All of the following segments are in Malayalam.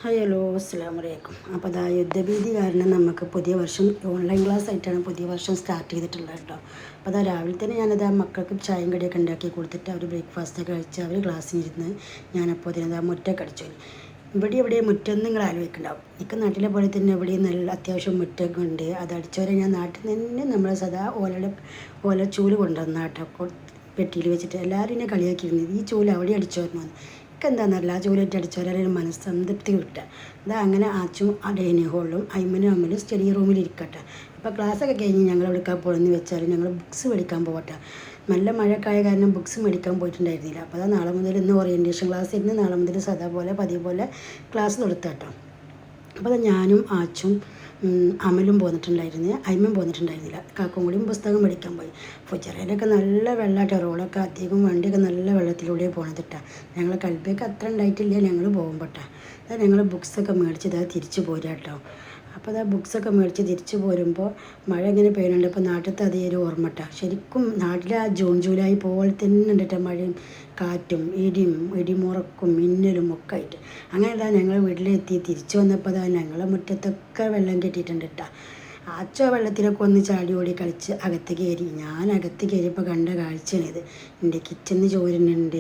ഹായ് ഹലോ അസ്സലാമു അലൈക്കും. അപ്പോൾ അതാ യുദ്ധഭീതി കാരണം നമുക്ക് പുതിയ വർഷം ഓൺലൈൻ ക്ലാസ് ആയിട്ടാണ് പുതിയ വർഷം സ്റ്റാർട്ട് ചെയ്തിട്ടുള്ളത് കേട്ടോ. അപ്പോൾ അതാ രാവിലെ തന്നെ ഞാനത് മക്കൾക്ക് ചായയും കടിയൊക്കെ ഉണ്ടാക്കി കൊടുത്തിട്ട് അവർ ബ്രേക്ക്ഫാസ്റ്റൊക്കെ കഴിച്ച് അവർ ക്ലാസ്സിലിരുന്ന് ഞാനപ്പോൾ അതിനത് മുറ്റൊക്കെ അടിച്ചു. ഇവിടെ മുറ്റൊന്നും നിങ്ങൾ ആലോചിക്കുന്നുണ്ടാവും. എനിക്ക് നാട്ടിലെ പോലെ തന്നെ എവിടെയും നല്ല അത്യാവശ്യം മുറ്റൊക്കെ ഉണ്ട്. അത് അടിച്ചവരെ ഞാൻ നാട്ടിൽ തന്നെ നമ്മൾ സദാ ഓല ചൂല് കൊണ്ടുവന്ന കേട്ടോ, പെട്ടിയിൽ വെച്ചിട്ട് എല്ലാവരും എന്നെ കളിയാക്കിയിരുന്നത് ഈ ചൂല് അവിടെ അടിച്ചോരുന്നു. എന്താണെന്നറിയില്ല, ആ ജോലിയായിട്ട് അടിച്ചവരൊരു മനസ്സംതൃപ്തി കിട്ടുക. അതാ അങ്ങനെ ആച്ചും ആ ഡൈനിങ് ഹോളിലും അമ്മനും സ്റ്റഡി റൂമിൽ ഇരിക്കട്ടെ. അപ്പോൾ ക്ലാസ്സൊക്കെ കഴിഞ്ഞ് ഞങ്ങൾ എടുക്കാൻ പോകുമെന്ന് വെച്ചാൽ ഞങ്ങൾ ബുക്സ് മേടിക്കാൻ പോകട്ടെ. നല്ല മഴക്കായ കാരണം ബുക്സ് മേടിക്കാൻ പോയിട്ടുണ്ടായിരുന്നില്ല. അപ്പോൾ അതാ നാളെ മുതൽ ഇന്ന് ഓറിയൻറ്റേഷൻ ക്ലാസ് ഇരുന്ന് നാളെ മുതൽ സദാ പോലെ പതിവ് പോലെ ക്ലാസ് കൊടുത്താട്ടോ. അപ്പോൾ ഞാനും ആച്ചും അമലും പോന്നിട്ടുണ്ടായിരുന്നു, അയിമയും പോന്നിട്ടുണ്ടായിരുന്നില്ല. കാക്കും കൂടിയും പുസ്തകം മേടിക്കാൻ പോയി. ഫുജറയിലൊക്കെ നല്ല വെള്ളമാട്ടോ, റോഡൊക്കെ അധികം വണ്ടിയൊക്കെ നല്ല വെള്ളത്തിലൂടെ പോണതിട്ടാ. ഞങ്ങൾ കൽബയൊക്കെ അത്ര ഉണ്ടായിട്ടില്ല ഞങ്ങൾ പോകുമ്പോട്ടാ. അതാ ഞങ്ങൾ ബുക്സൊക്കെ മേടിച്ച് ഇതാ തിരിച്ചു പോരാ കേട്ടോ. അപ്പോൾ അതാ ബുക്സൊക്കെ മേടിച്ച് തിരിച്ചു പോരുമ്പോൾ മഴ ഇങ്ങനെ പെയ്യുന്നുണ്ട്. അപ്പോൾ നാട്ടിലത്തെ അതേ ഒരു ഓർമ്മട്ടാ. ശരിക്കും നാട്ടിലെ ആ ജൂൺ ജൂലൈ പോലെ തന്നെ ഉണ്ട് കേട്ടോ, മഴയും കാറ്റും ഇടിമുറക്കും മിന്നലും ഒക്കെ ആയിട്ട്. അങ്ങനെയല്ല ഞങ്ങൾ വീട്ടിലെത്തി തിരിച്ചു വന്നപ്പോൾ അതാ ഞങ്ങളെ മുറ്റത്തൊക്കെ വെള്ളം കെട്ടിയിട്ടുണ്ട് കേട്ടോ. ആച്ചോ വെള്ളത്തിലൊക്കെ ഒന്ന് ചാടി ഓടി കളിച്ച് അകത്ത് കയറി. ഞാൻ അകത്ത് കയറിയപ്പോൾ കണ്ട കാഴ്ചയാണിത്. എൻ്റെ കിച്ചണിൽ ചോരുന്നുണ്ട്,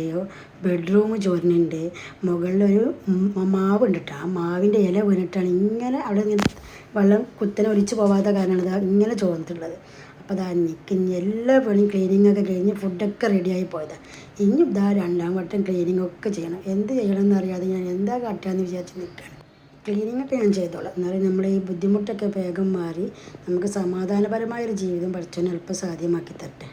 ബെഡ്റൂം ചോരുന്നുണ്ട്, മുകളിലൊരു മാവുണ്ട് കേട്ടോ. ആ മാവിൻ്റെ ഇല വീണിട്ടാണ് ഇങ്ങനെ അവിടെ ഇങ്ങനെ വെള്ളം കുത്തനെ ഒലിച്ച് പോകാത്ത കാരണമാണ് ഇതാ ഇങ്ങനെ ചോർന്നിട്ടുള്ളത്. അപ്പോൾ അതാ എനിക്ക് ഇനി എല്ലാ പണിയും ക്ലീനിങ്ങൊക്കെ കഴിഞ്ഞ് ഫുഡൊക്കെ റെഡിയായി പോയതാണ്. ഇനി ഇതാ രണ്ടാം വട്ടം ക്ലീനിങ്ങൊക്കെ ചെയ്യണം. എന്ത് ചെയ്യണമെന്ന് അറിയാതെ ഞാൻ എന്താ കാട്ടുകയെന്ന് വിചാരിച്ച് നിൽക്കുകയാണ്. ക്ലീനിങ്ങൊക്കെ ഞാൻ ചെയ്തോളാം. എന്നാലും നമ്മുടെ ഈ ബുദ്ധിമുട്ടൊക്കെ വേഗം മാറി നമുക്ക് സമാധാനപരമായൊരു ജീവിതം പഠിച്ചവന് എളുപ്പം സാധ്യമാക്കി തരട്ടെ.